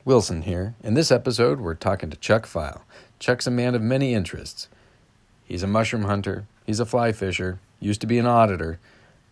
Wilson here. In this episode, we're talking to Chuck Pfeil. Chuck's a man of many interests. He's a mushroom hunter, he's a fly fisher, used to be an auditor,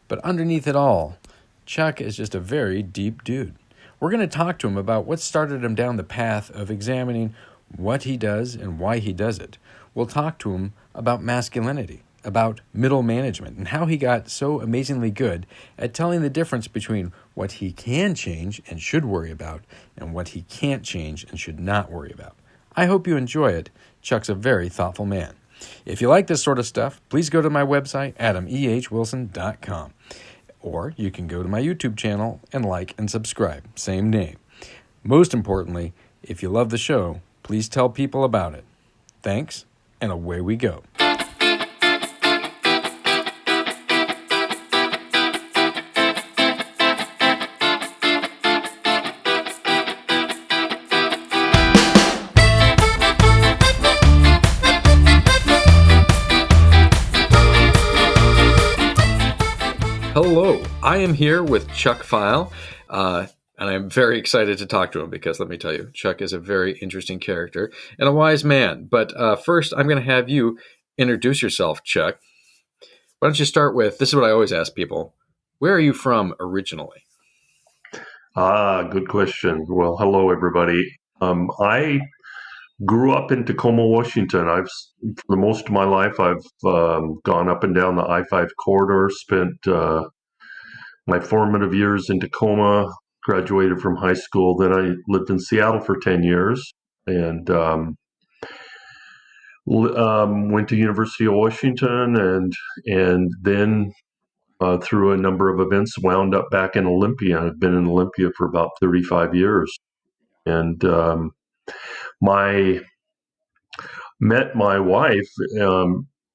but underneath it all, Chuck is just a very deep dude. We're going to talk to him about what started him down the path of examining what he does and why he does it. We'll talk to him about masculinity, about middle management, and how he got so amazingly good at telling the difference between what he can change and should worry about and what he can't change and should not worry about. I hope you enjoy it. Chuck's a very thoughtful man. If you like this sort of stuff, please go to my website, adamehwilson.com. Or you can go to my YouTube channel and like and subscribe. Same name. Most importantly, if you love the show, please tell people about it. Thanks, and away we go. Hello, I am here with Chuck Pfeil, and I'm very excited to talk to him because, let me tell you, Chuck is a very interesting character and a wise man. But first, I'm going to have you introduce yourself, Chuck. Why don't you start with, this is what I always ask people, where are you from originally? Good question. Well, hello, everybody. I grew up in Tacoma, Washington. For the most of my life, I've gone up and down the I-5 corridor, spent my formative years in Tacoma, graduated from high school. Then I lived in Seattle for 10 years and went to University of Washington and then through a number of events, wound up back in Olympia. I've been in Olympia for about 35 years. And met my wife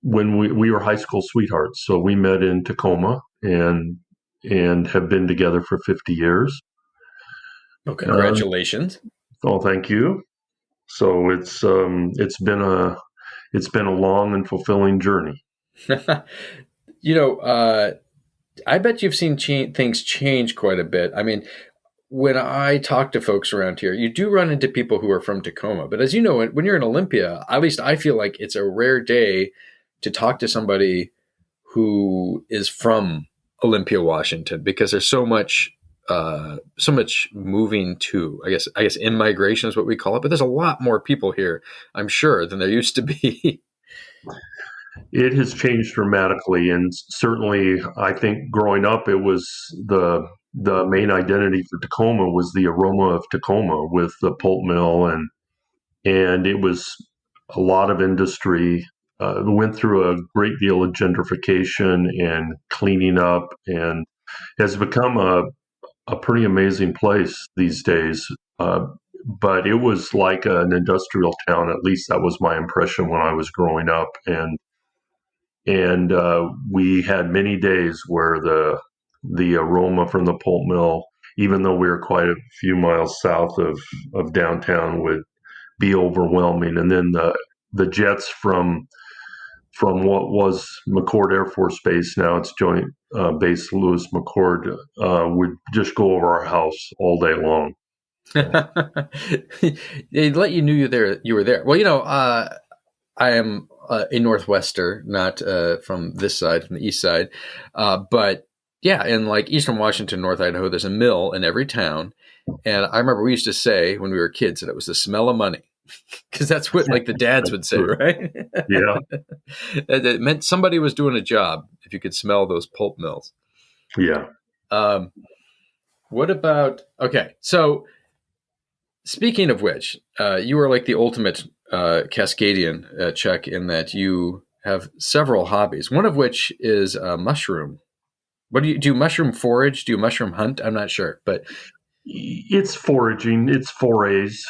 when we were high school sweethearts. So we met in Tacoma and have been together for 50 years. Oh, congratulations! Thank you. So it's been a long and fulfilling journey. I bet you've seen things change quite a bit. I mean, when I talk to folks around here, you do run into people who are from Tacoma. But as you know, when you're in Olympia, at least I feel like it's a rare day to talk to somebody who is from Olympia, Washington, because there's so much moving to, I guess in-migration is what we call it. But there's a lot more people here, I'm sure, than there used to be. It has changed dramatically, and certainly, I think growing up, it was the main identity for Tacoma was the aroma of Tacoma with the pulp mill, and it was a lot of industry. Went through a great deal of gentrification and cleaning up, and has become a pretty amazing place these days. But it was like an industrial town. At least that was my impression when I was growing up, and we had many days where the aroma from the pulp mill, even though we were quite a few miles south of downtown, would be overwhelming. And then the jets from what was McChord Air Force Base, now it's Joint Base Lewis McChord, would just go over our house all day long. They let you knew you were there. Well, I am a Northwester, not from this side, from the east side. But yeah, in like eastern Washington, North Idaho, there's a mill in every town. And I remember we used to say when we were kids that it was the smell of money, because that's what like the dads would say, right? Yeah. It meant somebody was doing a job if you could smell those pulp mills. Yeah. What about, okay, so speaking of which, you are like the ultimate Cascadian, Chuck, in that you have several hobbies, one of which is mushroom. What do you do? Mushroom forage? Do you mushroom hunt? I'm not sure, but it's foraging. It's forays.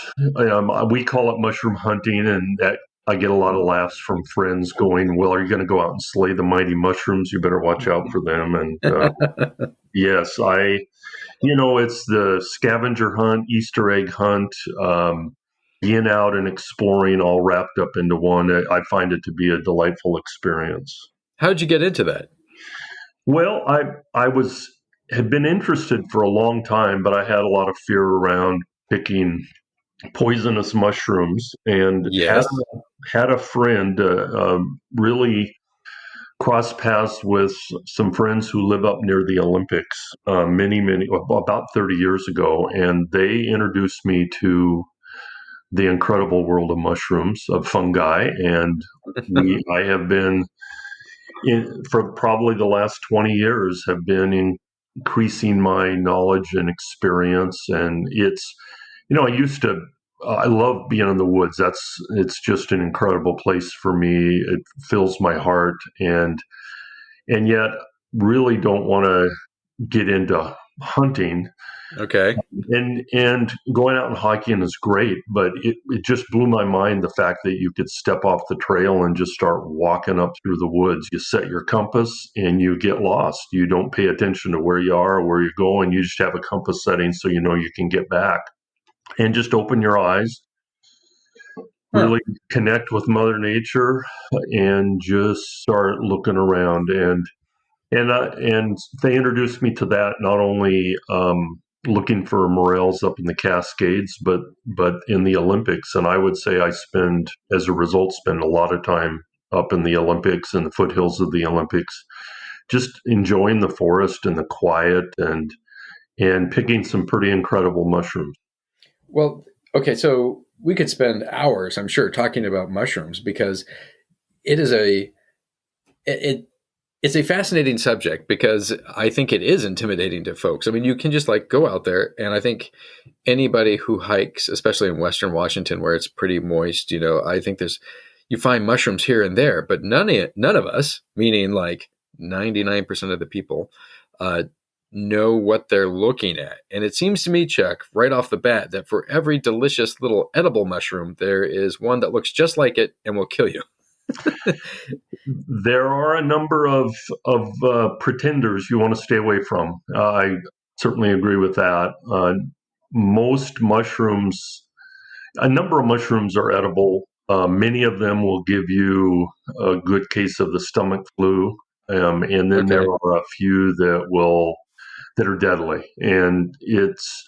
We call it mushroom hunting, and that I get a lot of laughs from friends going, "Well, are you going to go out and slay the mighty mushrooms? You better watch out for them." And yes, it's the scavenger hunt, Easter egg hunt. Being out and exploring all wrapped up into one, I find it to be a delightful experience. How did you get into that? Well, I had been interested for a long time, but I had a lot of fear around picking poisonous mushrooms, and Yes. had a friend really cross paths with some friends who live up near the Olympics about 30 years ago, and they introduced me to the incredible world of mushrooms, of fungi, and I have been for probably the last 20 years have been increasing my knowledge and experience. And it's, I love being in the woods. It's just an incredible place for me. It fills my heart, and yet really don't want to get into hunting. Okay. And going out and hiking is great, but it just blew my mind, the fact that you could step off the trail and just start walking up through the woods. You set your compass and you get lost. You don't pay attention to where you are or where you're going. You just have a compass setting so you know you can get back. And just open your eyes, Huh. really connect with Mother Nature, and just start looking around. And they introduced me to that, not only looking for morels up in the Cascades, but in the Olympics. And I would say as a result, spend a lot of time up in the Olympics and the foothills of the Olympics, just enjoying the forest and the quiet, and picking some pretty incredible mushrooms. Well, okay, so we could spend hours, I'm sure, talking about mushrooms because it is it it's a fascinating subject because I think it is intimidating to folks. I mean, you can just like go out there, and I think anybody who hikes, especially in Western Washington where it's pretty moist, I think you find mushrooms here and there, but none of us, meaning like 99% of the people, uh, know what they're looking at. And it seems to me, Chuck, right off the bat, that for every delicious little edible mushroom, there is one that looks just like it and will kill you. There are a number of pretenders you want to stay away from. I certainly agree with that. Most mushrooms, a number of mushrooms are edible. Many of them will give you a good case of the stomach flu, and then there Okay. are a few that are deadly. And it's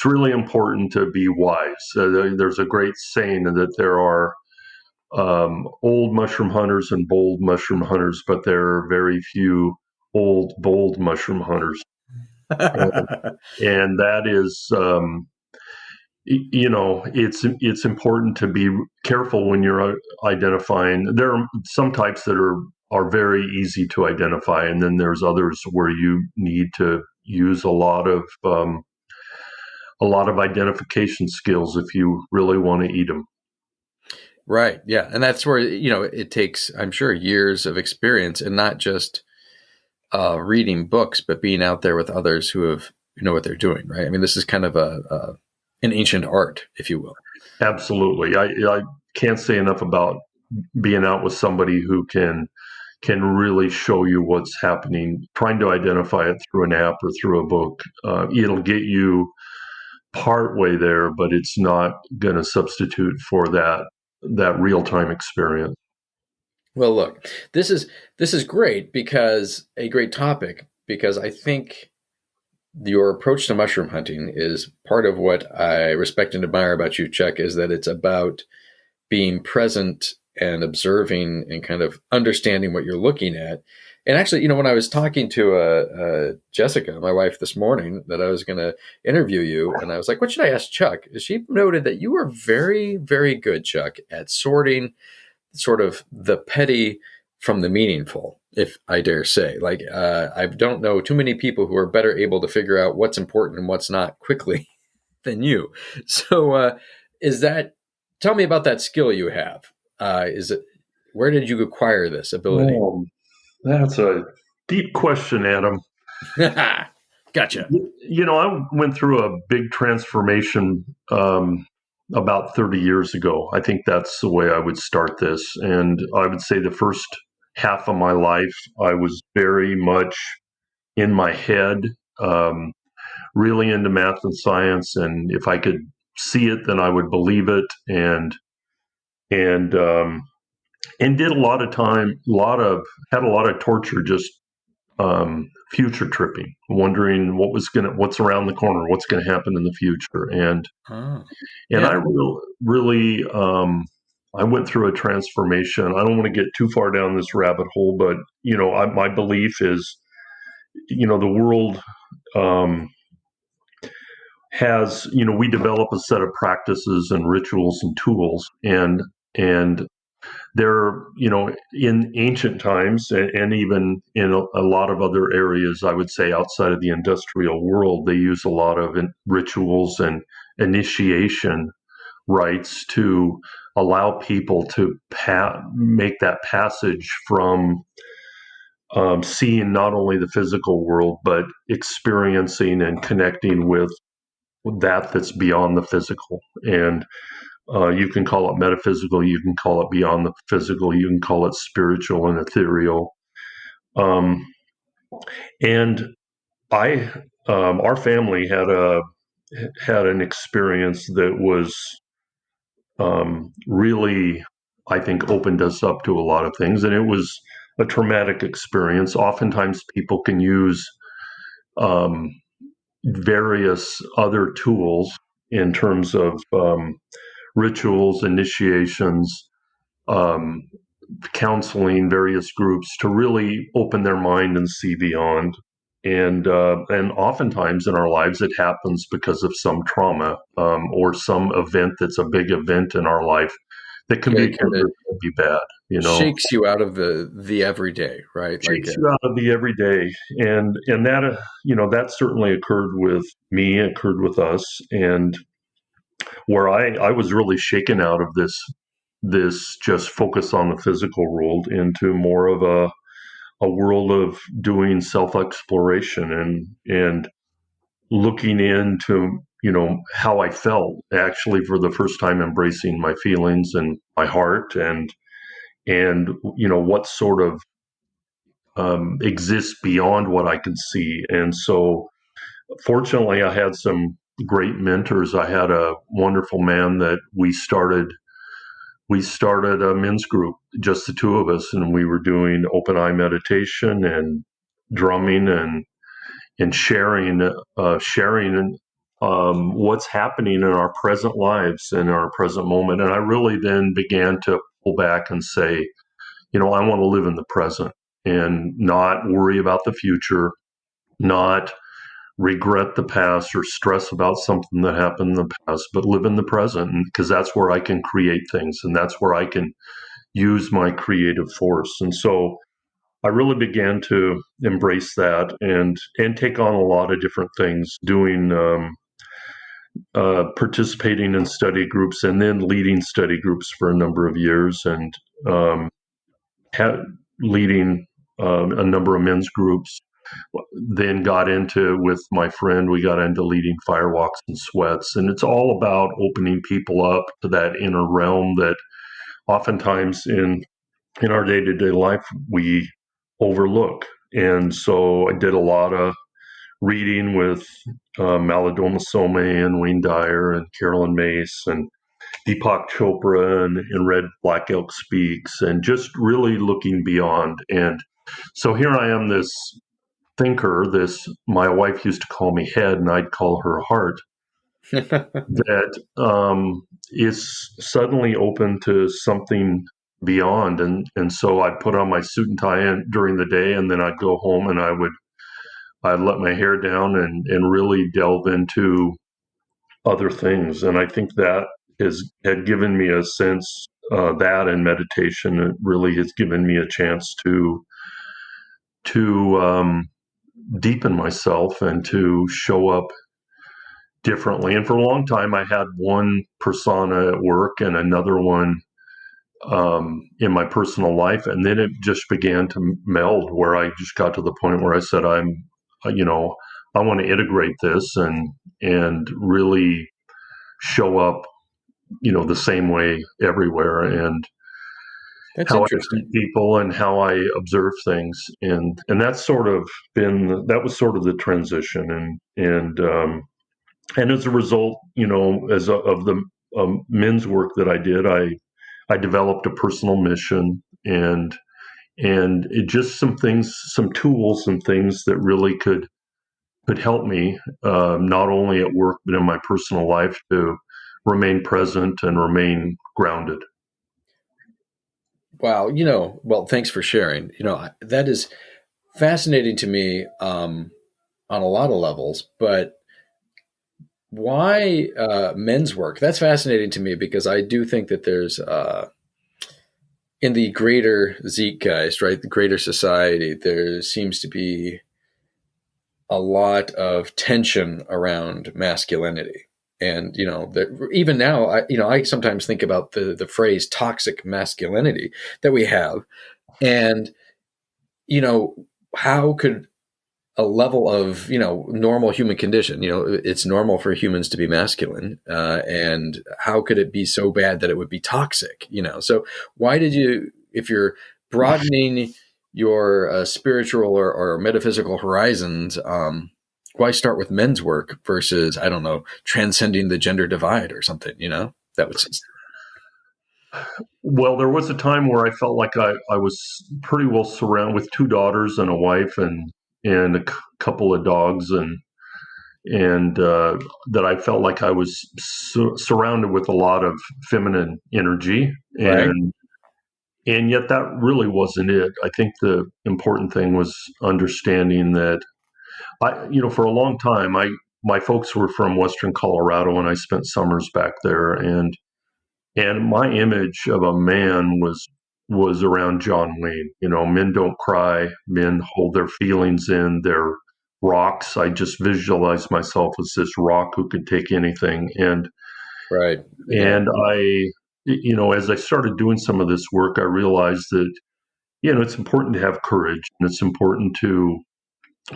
really important to be wise. There's a great saying that there are old mushroom hunters and bold mushroom hunters, but there are very few old, bold mushroom hunters. And, and that is, it's important to be careful when you're identifying. There are some types that are very easy to identify, and then there's others where you need to use a lot of identification skills if you really want to eat them. Right. Yeah. And that's where, it takes, I'm sure, years of experience and not just reading books, but being out there with others who know what they're doing. Right. I mean, this is kind of an ancient art, if you will. Absolutely. I can't say enough about being out with somebody who can really show you what's happening. Trying to identify it through an app or through a book, it'll get you part way there, but it's not going to substitute for that real time experience. Well, look, this is great because a great topic because I think your approach to mushroom hunting is part of what I respect and admire about you, Chuck, is that it's about being present and observing and kind of understanding what you're looking at. And actually, when I was talking to Jessica, my wife, this morning, that I was going to interview you, and I was like, "What should I ask Chuck?" She noted that you are very, very good, Chuck, at sorting sort of the petty from the meaningful, if I dare say. Like, I don't know too many people who are better able to figure out what's important and what's not quickly than you. So, is that? Tell me about that skill you have. Is it? Where did you acquire this ability? Oh, that's a deep question, Adam. Gotcha. I went through a big transformation about 30 years ago. I think that's the way I would start this. And I would say the first half of my life, I was very much in my head, really into math and science. And if I could see it, then I would believe it. And did a lot of time, had a lot of torture just future tripping, wondering what's around the corner, what's going to happen in the future, and Oh, and yeah. I really I went through a transformation. I don't want to get too far down this rabbit hole, but my belief is, the world um, has, we develop a set of practices and rituals and tools, and there, in ancient times, and even in a lot of other areas, I would say outside of the industrial world, they use a lot of rituals and initiation rites to allow people to make that passage from seeing not only the physical world, but experiencing and connecting with that's beyond the physical. And you can call it metaphysical, you can call it beyond the physical, you can call it spiritual and ethereal. Um, and I, our family had an experience that was really, I think, opened us up to a lot of things, and it was a traumatic experience. Oftentimes, people can use um, various other tools in terms of rituals, initiations, um, counseling, various groups to really open their mind and see beyond. And oftentimes in our lives, it happens because of some trauma or some event that's a big event in our life that can Yeah, be it kind good of or can be bad. shakes you out of the everyday, right? Like, Shakes you out of the everyday, and that that certainly occurred with me, occurred with us, and where I was really shaken out of this just focus on the physical world into more of a world of doing self exploration and looking into how I felt, actually for the first time embracing my feelings and my heart, and what sort of exists beyond what I can see. And so fortunately I had some great mentors. I had a wonderful man that we started a men's group, just the two of us, and we were doing open eye meditation and drumming and sharing what's happening in our present lives and our present moment. And I really then began to pull back and say, I want to live in the present and not worry about the future, not regret the past or stress about something that happened in the past, but live in the present, because that's where I can create things and that's where I can use my creative force. And so I really began to embrace that and take on a lot of different things, doing participating in study groups and then leading study groups for a number of years, and um, leading a number of men's groups. Then got into, with my friend, we got into leading firewalks and sweats, and it's all about opening people up to that inner realm that oftentimes in our day-to-day life we overlook. And so I did a lot of reading with Malidoma Some and Wayne Dyer and Carolyn Myss and Deepak Chopra, and read Black Elk Speaks, and just really looking beyond. And so here I am, this thinker, this, my wife used to call me head and I'd call her heart, that is suddenly open to something beyond. And so I'd put on my suit and tie during the day, and then I'd go home and I'd let my hair down and really delve into other things. And I think that had given me a sense, that and meditation, it really has given me a chance to deepen myself and to show up differently. And for a long time, I had one persona at work and another one in my personal life, and then it just began to meld, where I just got to the point where I said, you know, I want to integrate this and really show up, the same way everywhere, and That's how I treat interesting. people and how I observe things, and that's sort of that was sort of the transition, and as a result, of the men's work that I did, I developed a personal mission, and it just some things, some tools, some things that really could help me, not only at work but in my personal life, to remain present and remain grounded. Wow. Well, thanks for sharing. That is fascinating to me on a lot of levels, but why men's work? That's fascinating to me because I do think that there's, in the greater Zeitgeist, right, the greater society, there seems to be a lot of tension around masculinity. And even now, I sometimes think about the phrase "toxic masculinity" that we have, and how could a level of normal human condition, it's normal for humans to be masculine, and how could it be so bad that it would be toxic? So why did you, if you're broadening your spiritual or metaphysical horizons, why start with men's work versus, I don't know, transcending the gender divide or something? That was Well, there was a time where I felt like I was pretty well surrounded with two daughters and a wife and couple of dogs, and that I felt like I was surrounded with a lot of feminine energy, right. and yet that really wasn't it. I think the important thing was understanding that for a long time, my folks were from Western Colorado, and I spent summers back there, and my image of a man was around John Wayne. Men don't cry, men hold their feelings in. They're rocks. I just visualize myself as this rock who could take anything, Right. Yeah. and as I started doing some of this work, I realized that it's important to have courage, and it's important to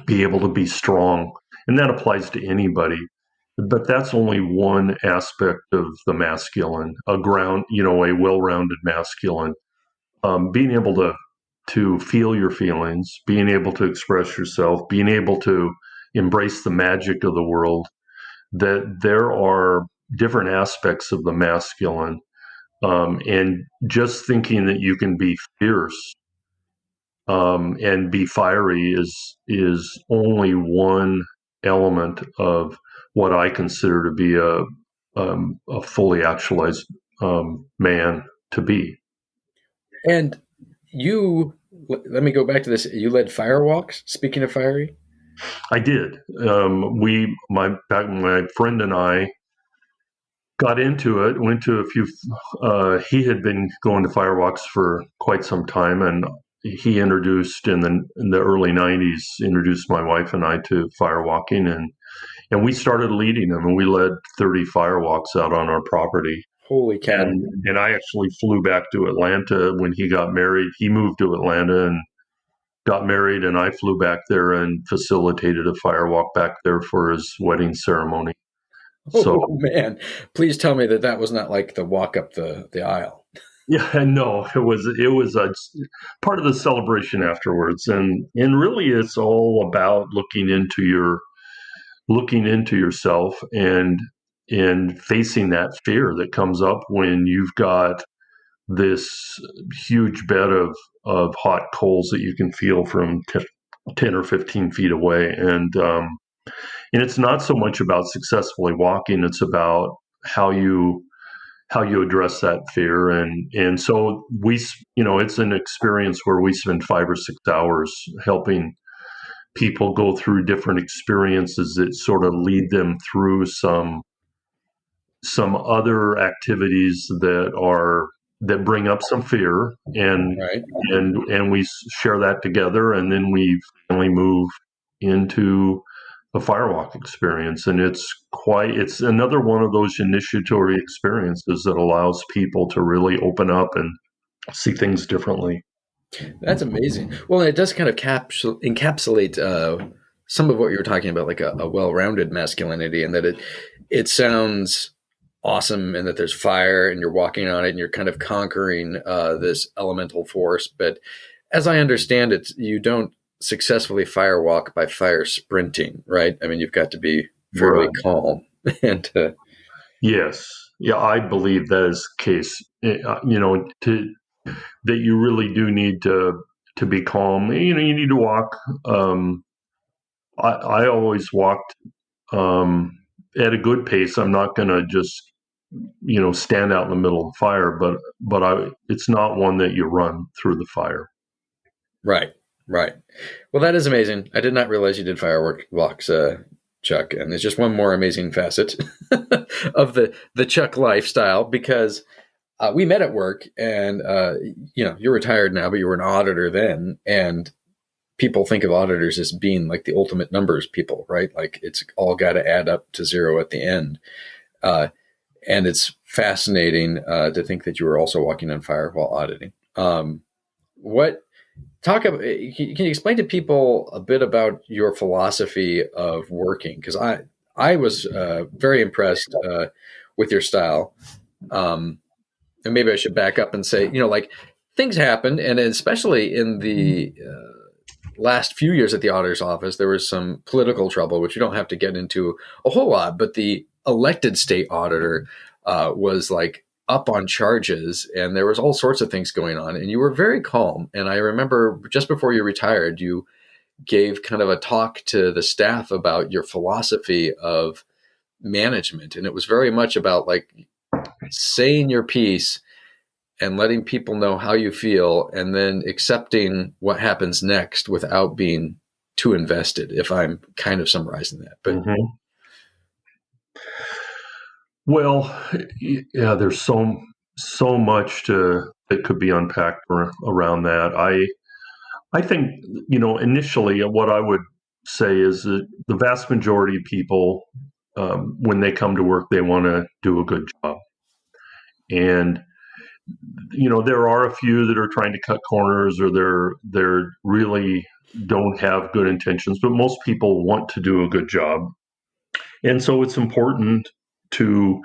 be able to be strong, and that applies to anybody. But that's only one aspect of the masculine, a well-rounded masculine. Being able to feel your feelings, being able to express yourself, being able to embrace the magic of the world. That there are different aspects of the masculine, and just thinking that you can be fierce, and be fiery is only one element of what I consider to be a fully actualized man to be. And let me go back to this. You led fire walks. Speaking of fiery, I did. My friend and I got into it. Went to a few. He had been going to firewalks for quite some time, and he introduced in the early '90s. Introduced my wife and I to firewalking, and we started leading them, and we led 30 firewalks out on our property. holy cow! And I actually flew back to Atlanta when he got married. He moved to Atlanta and got married, and I flew back there and facilitated a firewalk back there for his wedding ceremony. So Oh man, please tell me that was not like the walk up the aisle. yeah, no, it was a part of the celebration afterwards, and really it's all about looking into yourself and facing that fear that comes up when you've got this huge bed of hot coals that you can feel from 10 or 15 feet away, and it's not so much about successfully walking; it's about how you address that fear, and so it's an experience where we spend 5 or 6 hours helping people go through different experiences that sort of lead them through some other activities that bring up some fear, Right. and we share that together, and then we finally move into a firewalk experience, and it's another one of those initiatory experiences that allows people to really open up and see things differently. That's amazing. Well, it does kind of encapsulate some of what you were talking about, like a well-rounded masculinity, and that it sounds awesome, and that there's fire, and you're walking on it, and you're kind of conquering this elemental force. But as I understand it, you don't successfully firewalk by fire sprinting, right? I mean, you've got to be fairly Right. calm, and Yes. Yeah, I believe that is the case. To that you really do need to to be calm. You need to walk. I always walked at a good pace. I'm not going to just stand out in the middle of the fire, but it's not one that you run through the fire. Right. Well, that is amazing. I did not realize you did firework walks, Chuck, and it's just one more amazing facet of the Chuck lifestyle, because we met at work, and you're retired now, but you were an auditor then, and people think of auditors as being like the ultimate numbers people, right? Like it's all got to add up to zero at the end. And it's fascinating to think that you were also walking on fire while auditing. Can you explain to people a bit about your philosophy of working? Because I was very impressed with your style. And maybe I should back up and say, like things happened, and especially in the last few years at the auditor's office, there was some political trouble, which you don't have to get into a whole lot, but the elected state auditor was like up on charges, and there was all sorts of things going on, and you were very calm. And I remember just before you retired, you gave kind of a talk to the staff about your philosophy of management. And it was very much about like saying your piece and letting people know how you feel, and then accepting what happens next without being too invested, if I'm kind of summarizing that. But Well, yeah, there's so much that could be unpacked around that. I think, initially what I would say is that the vast majority of people, when they come to work, they want to do a good job. And, there are a few that are trying to cut corners, or they're really don't have good intentions, but most people want to do a good job. And so it's important to,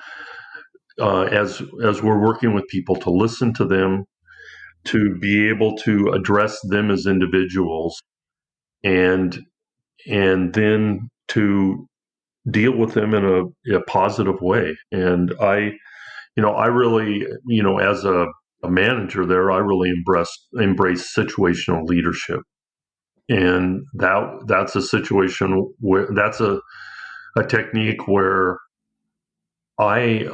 as we're working with people, to listen to them, to be able to address them as individuals, and then to deal with them in a positive way. And I really, as a manager there, I really embrace situational leadership. And that's a situation where that's a technique where I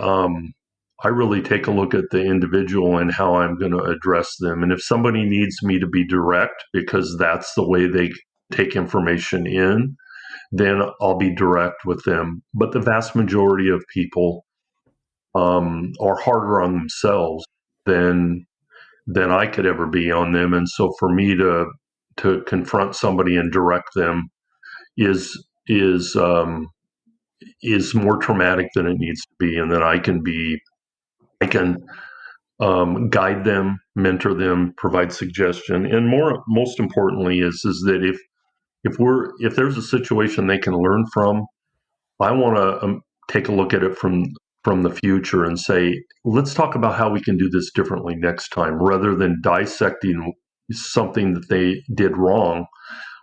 really take a look at the individual and how I'm going to address them. And if somebody needs me to be direct because that's the way they take information in, then I'll be direct with them. But the vast majority of people are harder on themselves than I could ever be on them. And so for me to confront somebody and direct them is more traumatic than it needs to be, and then I can guide them, mentor them, provide suggestion, and most importantly is that if there's a situation they can learn from, I want to take a look at it from the future and say, let's talk about how we can do this differently next time, rather than dissecting something that they did wrong.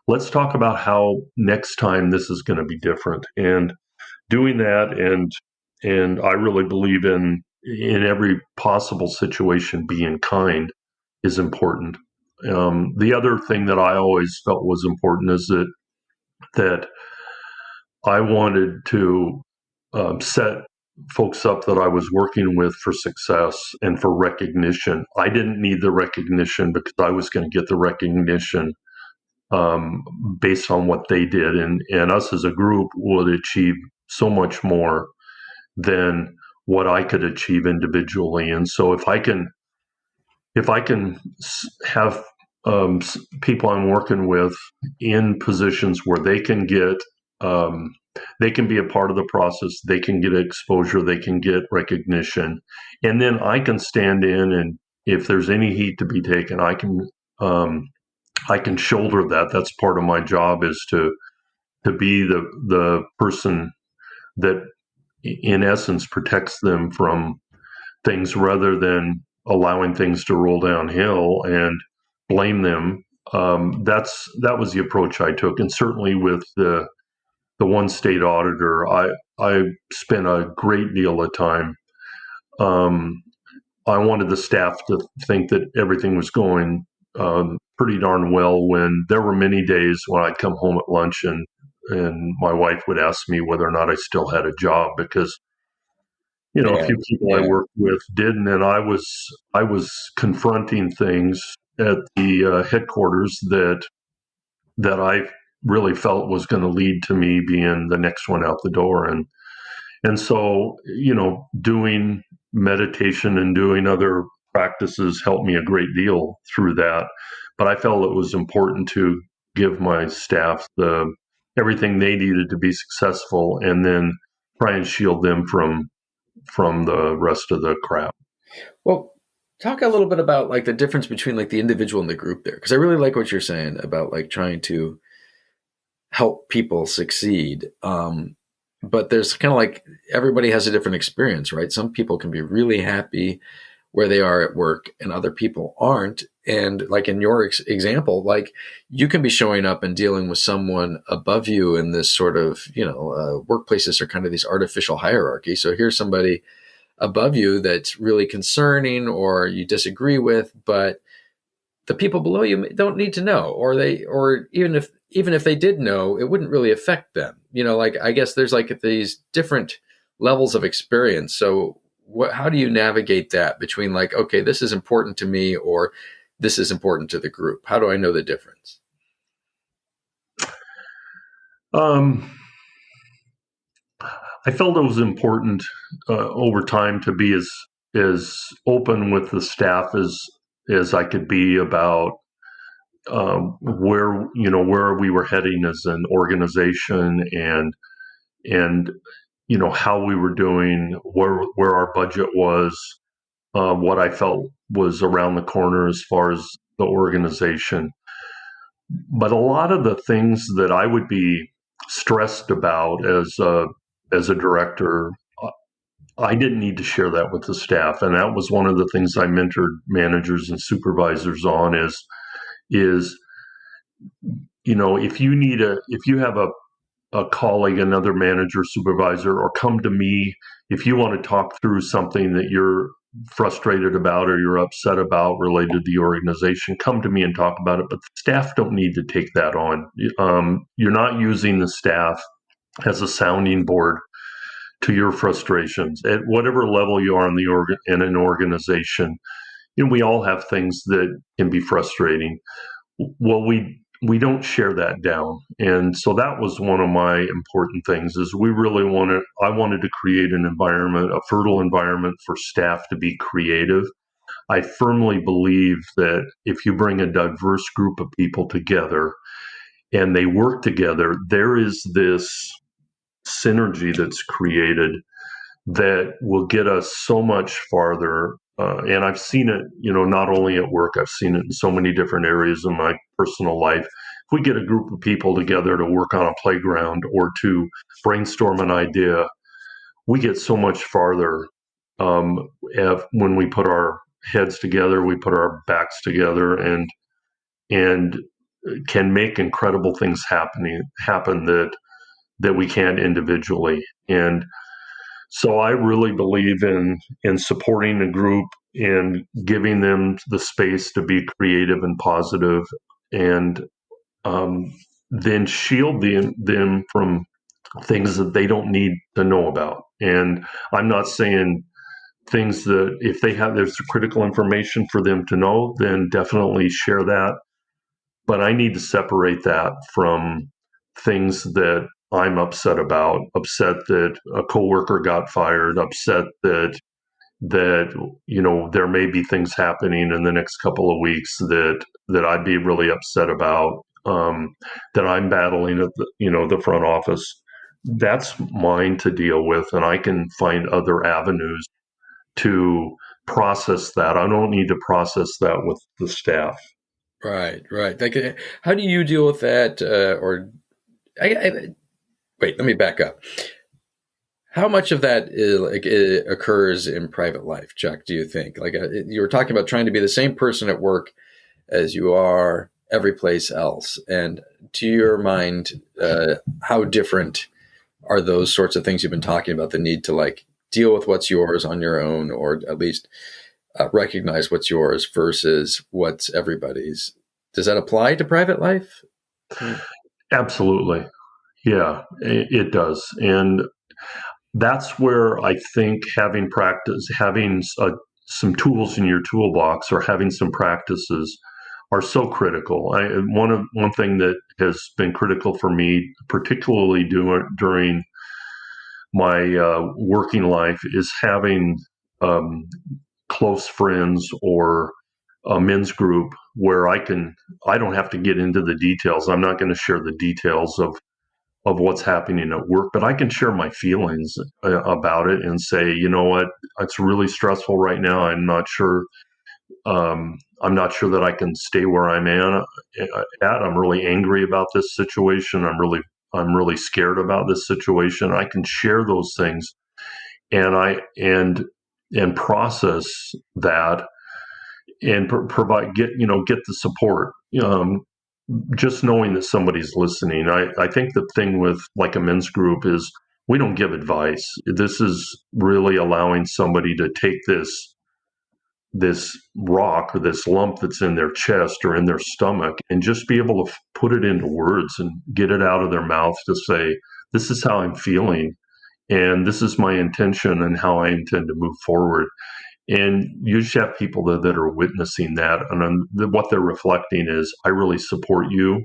Let's talk about how next time this is going to be different, and doing that. And I really believe in every possible situation being kind is important. The other thing that I always felt was important is that I wanted to set folks up that I was working with for success and for recognition. I didn't need the recognition because I was going to get the recognition based on what they did, and us as a group would achieve so much more than what I could achieve individually. And so if I can have people I'm working with in positions where they can get they can be a part of the process, they can get exposure, they can get recognition, and then I can stand in, and if there's any heat to be taken, I can shoulder that. That's part of my job, is to be the person that in essence protects them from things, rather than allowing things to roll downhill and blame them. That was the approach I took, and certainly with the one state auditor, I spent a great deal of time. I wanted the staff to think that everything was going pretty darn well when there were many days when I'd come home at lunch and my wife would ask me whether or not I still had a job because a few Man, people I yeah. worked with didn't, and I was confronting things at the headquarters that I really felt was going to lead to me being the next one out the door, and so doing meditation and doing other practices helped me a great deal through that. But I felt it was important to give my staff everything they needed to be successful, and then try and shield them from the rest of the crowd. Well, talk a little bit about like the difference between like the individual and the group there, because I really like what you're saying about like trying to help people succeed. But there's kind of like everybody has a different experience, right? Some people can be really happy where they are at work and other people aren't. And like in your example, like you can be showing up and dealing with someone above you in this sort of, workplaces are kind of these artificial hierarchy. So here's somebody above you that's really concerning or you disagree with, but the people below you don't need to know, or even if they did know, it wouldn't really affect them. Like I guess there's like these different levels of experience. So how do you navigate that between like, okay, this is important to me or this is important to the group? How do I know the difference? Um, I felt it was important over time to be as open with the staff as I could be about where we were heading as an organization and how we were doing, where our budget was, what I felt was around the corner as far as the organization. But a lot of the things that I would be stressed about as a director, I didn't need to share that with the staff, and that was one of the things I mentored managers and supervisors on. Is if you have a colleague, another manager, supervisor, or come to me if you want to talk through something that you're frustrated about or you're upset about related to the organization, come to me and talk about it. But the staff don't need to take that on. You're not using the staff as a sounding board to your frustrations at whatever level you are in an organization. We all have things that can be frustrating. Well, we don't share that down, and so that was one of my important things. Is I wanted to create an environment, a fertile environment for staff to be creative. I firmly believe that if you bring a diverse group of people together and they work together, there is this synergy that's created that will get us so much farther. And I've seen it, not only at work, I've seen it in so many different areas of my personal life. If we get a group of people together to work on a playground or to brainstorm an idea, we get so much farther when we put our heads together, we put our backs together, and can make incredible things happen that we can't individually. And so I really believe in supporting a group and giving them the space to be creative and positive, and then shield them from things that they don't need to know about. And I'm not saying things that if there's critical information for them to know, then definitely share that. But I need to separate that from things that I'm upset that a coworker got fired, upset that there may be things happening in the next couple of weeks that I'd be really upset about, that I'm battling at the front office. That's mine to deal with, and I can find other avenues to process that. I don't need to process that with the staff. Right, right. Like, how do you deal with that? Wait, let me back up. How much of that occurs in private life, Chuck? Do you think? Like you were talking about trying to be the same person at work as you are every place else, and to your mind, how different are those sorts of things you've been talking about? The need to like deal with what's yours on your own, or at least recognize what's yours versus what's everybody's. Does that apply to private life? Absolutely. Yeah, it does. And that's where I think having practice, having some tools in your toolbox or having some practices are so critical. One thing that has been critical for me, particularly during my working life, is having um, close friends or a men's group where I don't have to get into the details. I'm not going to share the details of what's happening at work, but I can share my feelings about it and say, you know what, it's really stressful right now. I'm not sure that I can stay where at. I'm really angry about this situation. I'm really scared about this situation. I can share those things and and process that and provide get the support. Just knowing that somebody's listening. I think the thing with like a men's group is we don't give advice. This is really allowing somebody to take this rock or this lump that's in their chest or in their stomach and just be able to put it into words and get it out of their mouth to say, this is how I'm feeling and this is my intention and how I intend to move forward. And you just have people that are witnessing that. And what they're reflecting is, I really support you.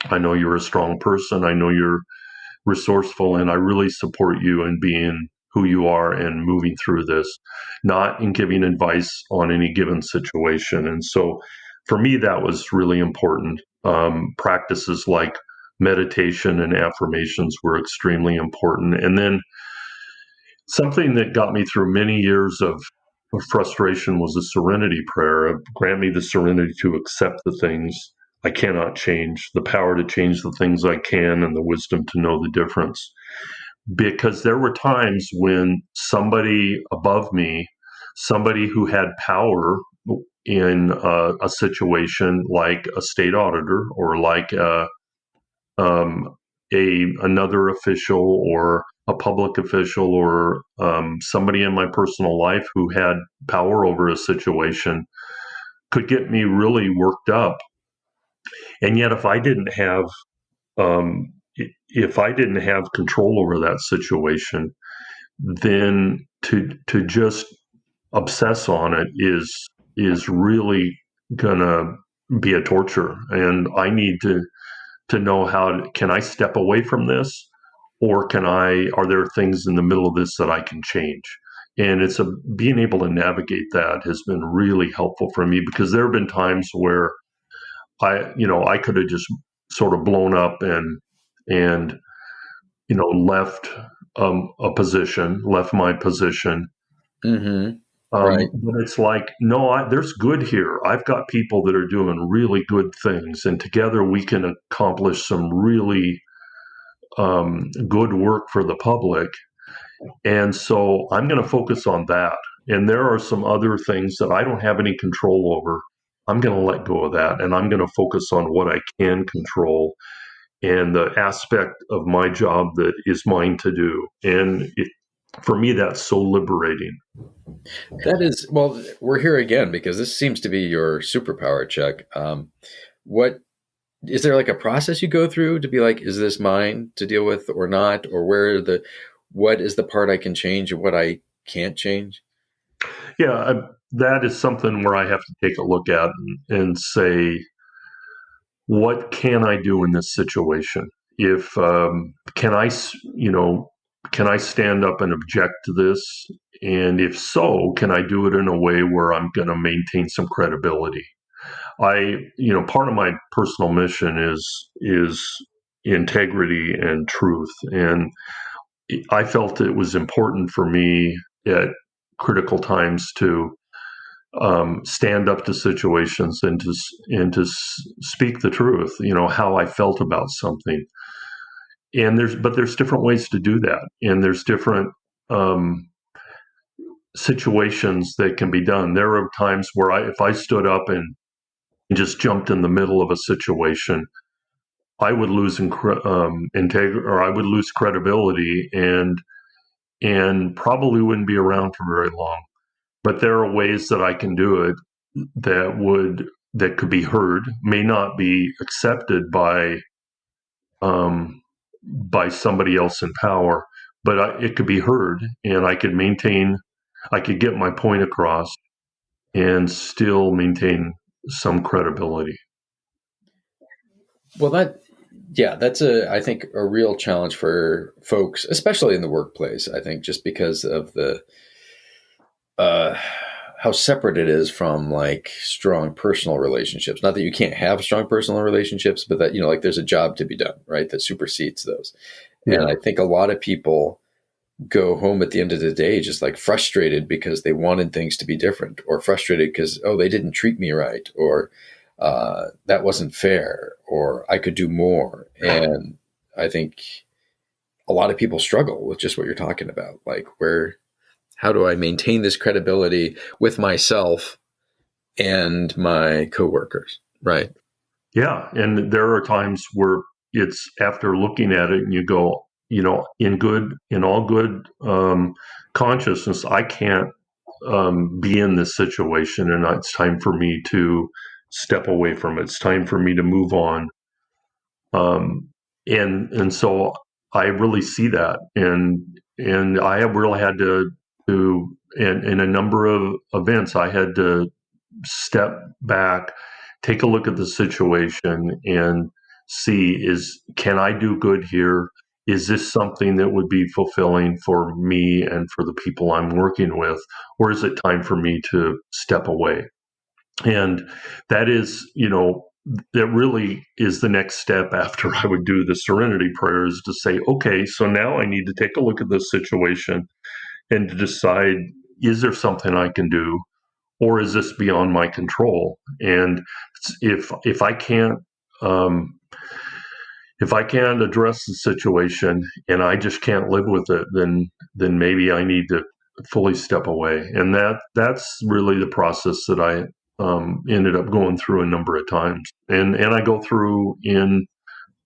I know you're a strong person. I know you're resourceful, and I really support you in being who you are and moving through this, not in giving advice on any given situation. And so for me, that was really important. Practices like meditation and affirmations were extremely important. And then something that got me through many years of frustration was a serenity prayer. Grant me the serenity to accept the things I cannot change, the power to change the things I can, and the wisdom to know the difference. Because there were times when somebody above me, somebody who had power in a situation like a state auditor or like um, another official or a public official or somebody in my personal life who had power over a situation could get me really worked up. And yet, um, if I didn't have control over that situation, then to just obsess on it is really gonna be a torture. And I need to know can I step away from this, or are there things in the middle of this that I can change? And being able to navigate that has been really helpful for me, because there have been times where I could have just sort of blown up and left left my position. Mm-hmm. Right. But it's like, no, there's good here. I've got people that are doing really good things, and together we can accomplish some really good work for the public. And so I'm going to focus on that. And there are some other things that I don't have any control over. I'm going to let go of that, and I'm going to focus on what I can control and the aspect of my job that is mine to do. And for me, that's so liberating. That is, well, we're here again because this seems to be your superpower, Chuck. What is there like a process you go through to be like, is this mine to deal with or not? Or what is the part I can change and what I can't change? Yeah, that is something where I have to take a look at and say, what can I do in this situation? If can I stand up and object to this? And if so, can I do it in a way where I'm going to maintain some credibility? Part of my personal mission is integrity and truth, and I felt it was important for me at critical times to stand up to situations and to speak the truth. How I felt about something, and there's different ways to do that, and there's different um, situations that can be done. There are times where if I stood up and just jumped in the middle of a situation, I would lose integrity, or I would lose credibility, and probably wouldn't be around for very long. But there are ways that I can do it that would that could be heard, may not be accepted by somebody else in power, but it could be heard, and I could get my point across and still maintain some credibility. Well, that's I think a real challenge for folks, especially in the workplace. I think just because of the uh, how separate it is from like strong personal relationships. Not that you can't have strong personal relationships, but that, like there's a job to be done, right? That supersedes those. And Yeah. I think a lot of people go home at the end of the day just like frustrated because they wanted things to be different, or frustrated because, oh, they didn't treat me right, or that wasn't fair, or I could do more. And I think a lot of people struggle with just what you're talking about. Like, how do I maintain this credibility with myself and my coworkers? Right. Yeah. And there are times where it's after looking at it and you go, in all good consciousness, I can't be in this situation, and it's time for me to step away from it. It's time for me to move on. And so I really see that, and I have really had to in a number of events, I had to step back, take a look at the situation, and see, can I do good here? Is this something that would be fulfilling for me and for the people I'm working with, or is it time for me to step away? And that is, that really is the next step after I would do the serenity prayers, to say, okay, so now I need to take a look at this situation and to decide, is there something I can do, or is this beyond my control? And if I can't um, if I can't address the situation and I just can't live with it, then maybe I need to fully step away. And that's really the process that I ended up going through a number of times, and I go through in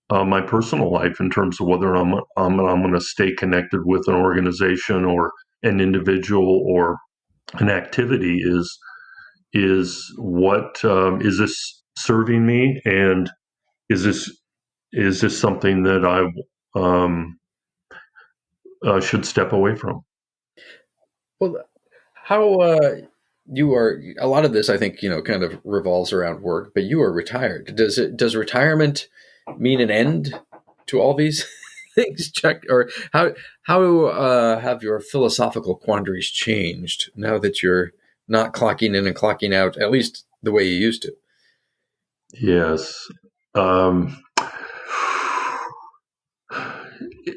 my personal life, in terms of whether I'm going to stay connected with an organization or an individual or an activity. Is this serving me, and is this something that I should step away from? Well, how you are, a lot of this, I think, kind of revolves around work, but you are retired. Does retirement mean an end to all these things, Chuck? Or how have your philosophical quandaries changed now that you're not clocking in and clocking out, at least the way you used to? Yes. Um,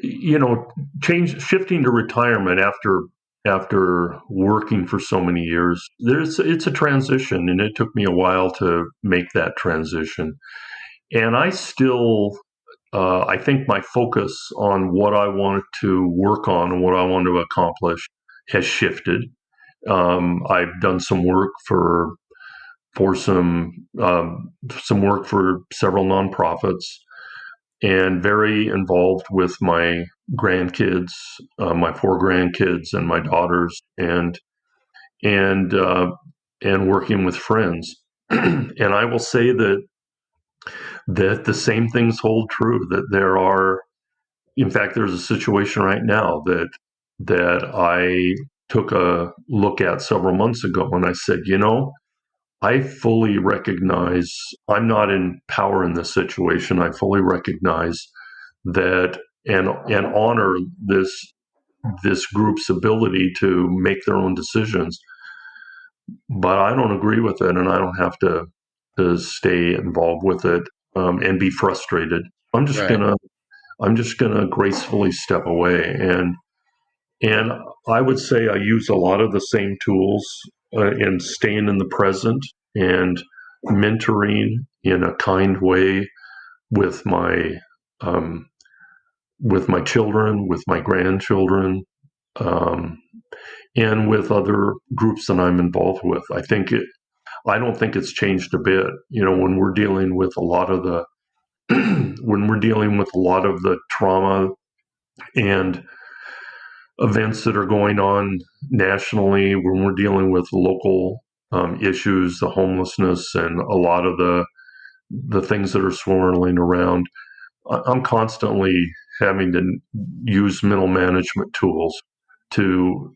you know, shifting to retirement after working for so many years, it's a transition, and it took me a while to make that transition. And I think my focus on what I wanted to work on and what I want to accomplish has shifted. I've done some work for some work for several nonprofits, and very involved with my grandkids, my four grandkids and my daughters, and and working with friends. And I will say that the same things hold true. That in fact, there's a situation right now that I took a look at several months ago, and I said, I fully recognize I'm not in power in this situation. I fully recognize that, and honor this group's ability to make their own decisions. But I don't agree with it, and I don't have to stay involved with it, and be frustrated. I'm just Right. gonna I'm just gonna gracefully step away, and I would say I use a lot of the same tools in staying in the present and mentoring in a kind way with my um, with my children, with my grandchildren, um, and with other groups that I'm involved with. I don't think it's changed a bit. When we're dealing with a lot of the when we're dealing with a lot of the trauma and events that are going on nationally, when we're dealing with local issues, the homelessness, and a lot of the things that are swirling around. I'm constantly having to use mental management tools to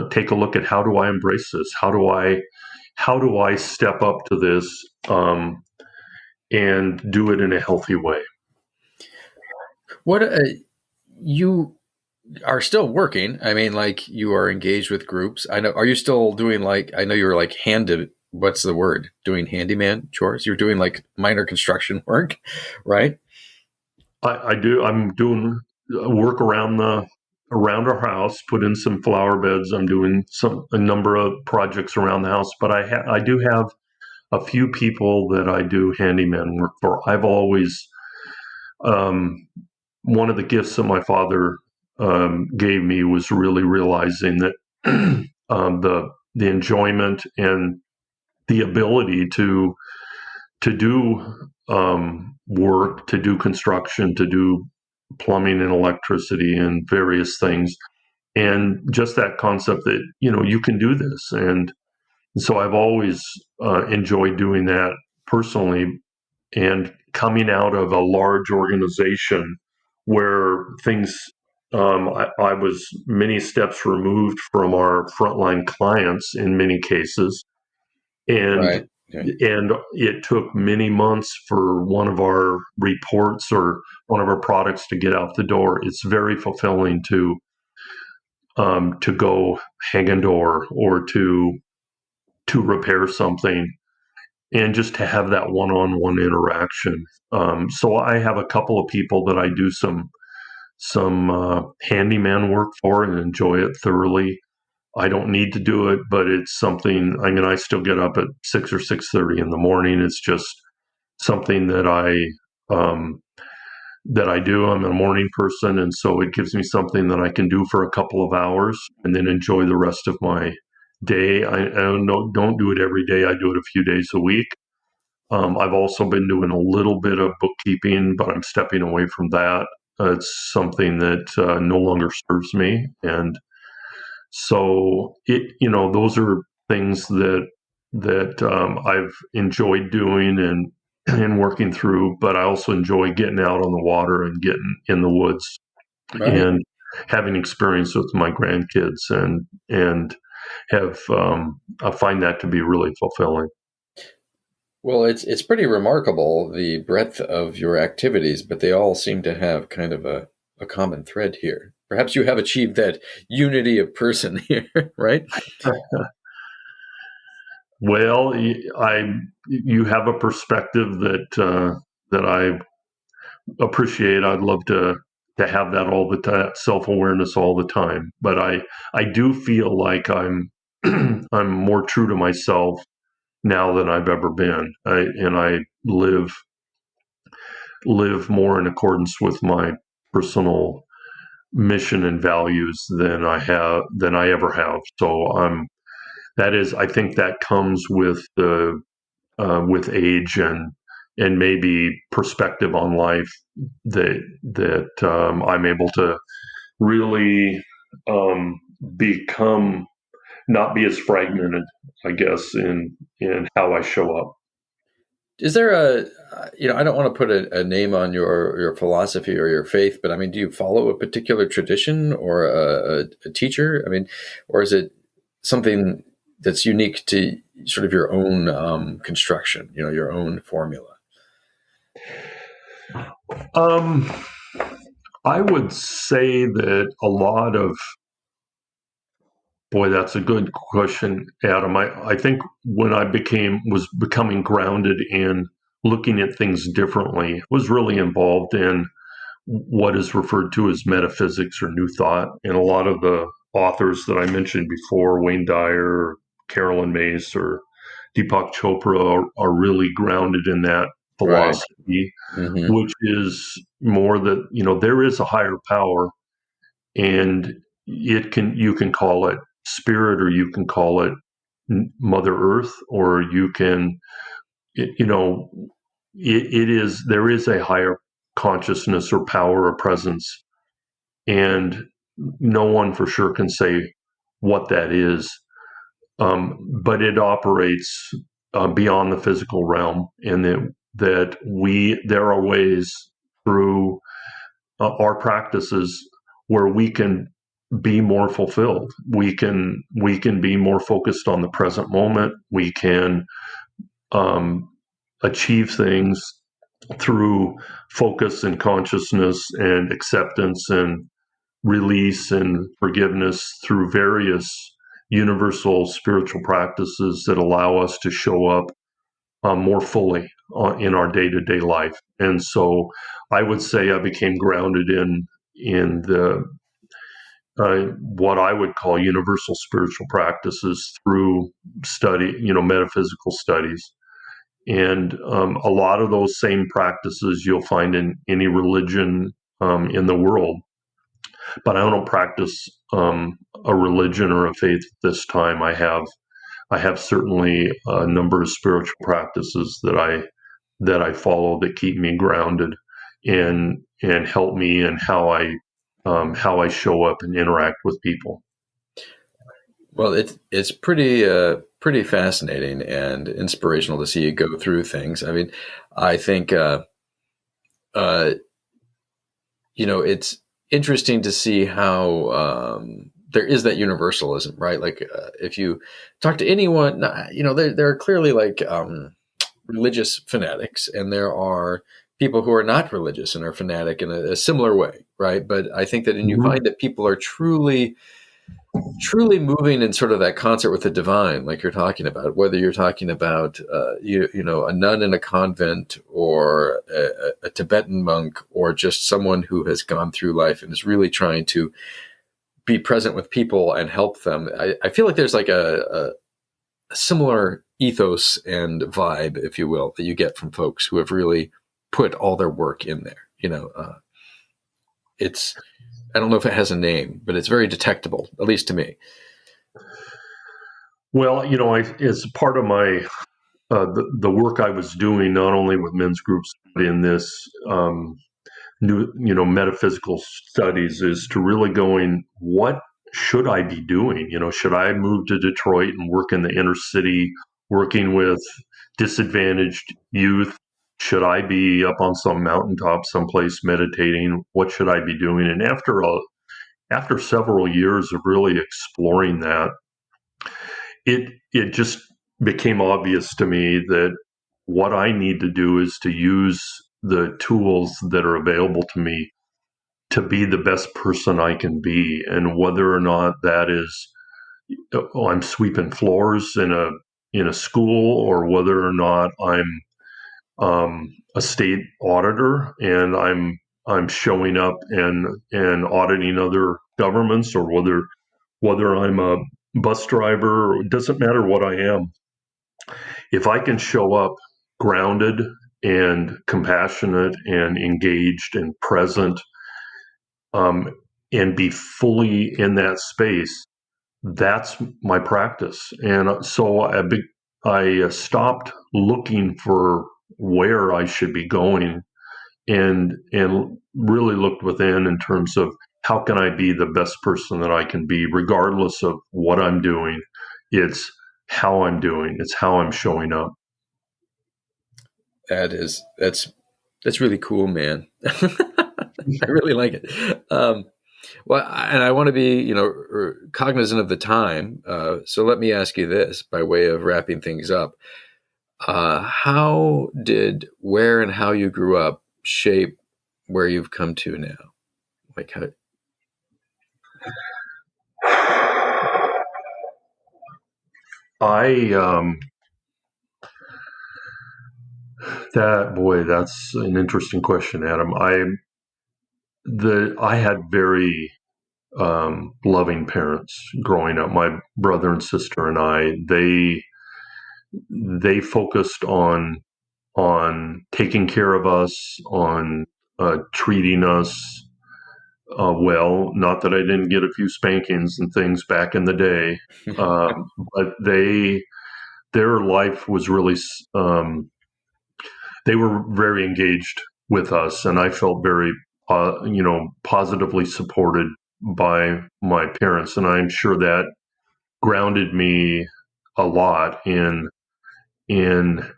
take a look at how do I embrace this? How do I step up to this and do it in a healthy way? What you are still working. I mean, like you are engaged with groups. I know. Are you still doing like? I know you were like handed. What's the word? Doing handyman chores. You're doing like minor construction work, right? I do. I'm doing work around our house. Put in some flower beds. I'm doing a number of projects around the house. But I do have a few people that I do handyman work for. I've always um, one of the gifts that my father gave me was really realizing that the enjoyment and the ability to do work, to do construction, to do plumbing and electricity and various things, and just that concept that you can do this. And so I've always enjoyed doing that personally, and coming out of a large organization where things I was many steps removed from our frontline clients in many cases, and Right. Okay. it took many months for one of our reports or one of our products to get out the door. It's very fulfilling to go hang a door or to repair something, and just to have that one-on-one interaction. So I have a couple of people that I do some handyman work for and enjoy it thoroughly. I don't need to do it, but it's something. I mean, I still get up at 6 or 6:30 in the morning. It's just something that I do. I'm a morning person, and so it gives me something that I can do for a couple of hours and then enjoy the rest of my day. I don't do it every day. I do it a few days a week. I've also been doing a little bit of bookkeeping, but I'm stepping away from that. It's something that no longer serves me, and so those are things that I've enjoyed doing and working through. But I also enjoy getting out on the water and getting in the woods Right. and having experience with my grandkids, and have I find that to be really fulfilling. Well, it's pretty remarkable the breadth of your activities, but they all seem to have kind of a common thread here. Perhaps you have achieved that unity of person here, right? Well, you have a perspective that I appreciate. I'd love to have that all the time, self awareness all the time. But I do feel like I'm more true to myself now than I've ever been. And I live more in accordance with my personal mission and values than I ever have. So I think that comes with age and maybe perspective on life, that I'm able to really become, not be as fragmented, I guess, in how I show up. Is there I don't want to put a name on your philosophy or your faith, but I mean, do you follow a particular tradition or a teacher? I mean, or is it something that's unique to sort of your own construction, your own formula? Um, I would say that a lot of Boy, that's a good question, Adam. I think when I was becoming grounded in looking at things differently, was really involved in what is referred to as metaphysics or new thought. And a lot of the authors that I mentioned before, Wayne Dyer, Carolyn Myss, or Deepak Chopra, are really grounded in that Right. philosophy, Hmm. which is more that, there is a higher power, and you can call it spirit, or you can call it Mother Earth, or you can, you know it is there is a higher consciousness or power or presence, and no one for sure can say what that is. but it operates beyond the physical realm, and there are ways through our practices where we can be more fulfilled. We can be more focused on the present moment. We can achieve things through focus and consciousness and acceptance and release and forgiveness through various universal spiritual practices that allow us to show up more fully in our day-to-day life. And so I would say I became grounded in the what I would call universal spiritual practices through study, metaphysical studies. And a lot of those same practices you'll find in any religion in the world. But I don't practice a religion or a faith at this time. I have certainly a number of spiritual practices that I follow that keep me grounded and help me in how I show up and interact with people. Well, it's pretty fascinating and inspirational to see you go through things. I mean, I think it's interesting to see how there is that universalism, right? Like if you talk to anyone, there are clearly like religious fanatics, and there are people who are not religious and are fanatic in a similar way, right? But I think that, and you find that people are truly moving in sort of that concert with the divine, like you're talking about, whether you're talking about, a nun in a convent or a Tibetan monk, or just someone who has gone through life and is really trying to be present with people and help them. I feel like there's like a similar ethos and vibe, if you will, that you get from folks who have really put all their work in there. I don't know if it has a name, but it's very detectable, at least to me. Well, as part of my the work I was doing, not only with men's groups, but in this new, metaphysical studies, is to really going, what should I be doing? Should I move to Detroit and work in the inner city, working with disadvantaged youth? Should I be up on some mountaintop someplace meditating? What should I be doing? And after several years of really exploring that, it just became obvious to me that what I need to do is to use the tools that are available to me to be the best person I can be. And whether or not that is, I'm sweeping floors in a school, or whether or not I'm a state auditor and I'm showing up and auditing other governments, or whether I'm a bus driver, it doesn't matter what I am. If I can show up grounded and compassionate and engaged and present, and be fully in that space, that's my practice. And so I stopped looking for where I should be going, and really looked within in terms of how can I be the best person that I can be, regardless of what I'm doing. It's how I'm doing. It's how I'm showing up. That's really cool, man. I really like it. Well, and I want to be, cognizant of the time. So let me ask you this by way of wrapping things up. How did where and how you grew up shape where you've come to now? Like how? I that's an interesting question, Adam. I had very loving parents growing up. My brother and sister and I, they focused on taking care of us, on treating us well. Not that I didn't get a few spankings and things back in the day, but their life was really they were very engaged with us, and I felt very positively supported by my parents, and I'm sure that grounded me a lot in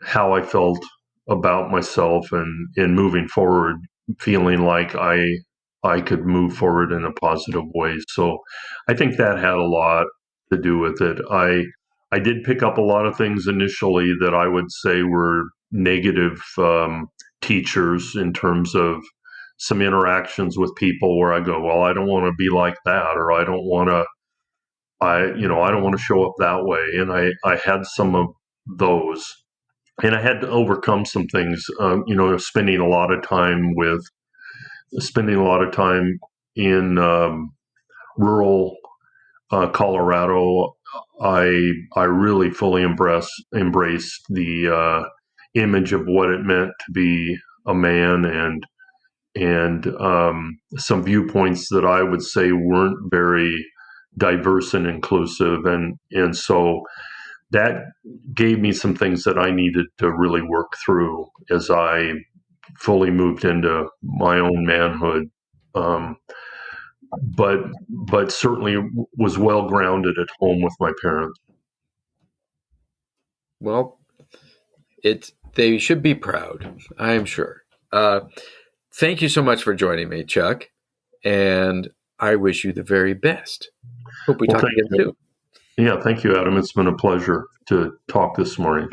how I felt about myself and in moving forward, feeling like I could move forward in a positive way. So I think that had a lot to do with it. I did pick up a lot of things initially that I would say were negative teachers in terms of some interactions with people where I go, well, I don't want to be like that, or I don't want to, I don't want to show up that way. And I had some of those, and I had to overcome some things. Spending a lot of time in rural Colorado. I really fully embraced the image of what it meant to be a man, and some viewpoints that I would say weren't very diverse and inclusive, and so that gave me some things that I needed to really work through as I fully moved into my own manhood. Um, but certainly was well grounded at home with my parents. Well, they should be proud, I am sure. Thank you so much for joining me, Chuck, and I wish you the very best. Hope we talk again soon. Yeah, thank you, Adam. It's been a pleasure to talk this morning.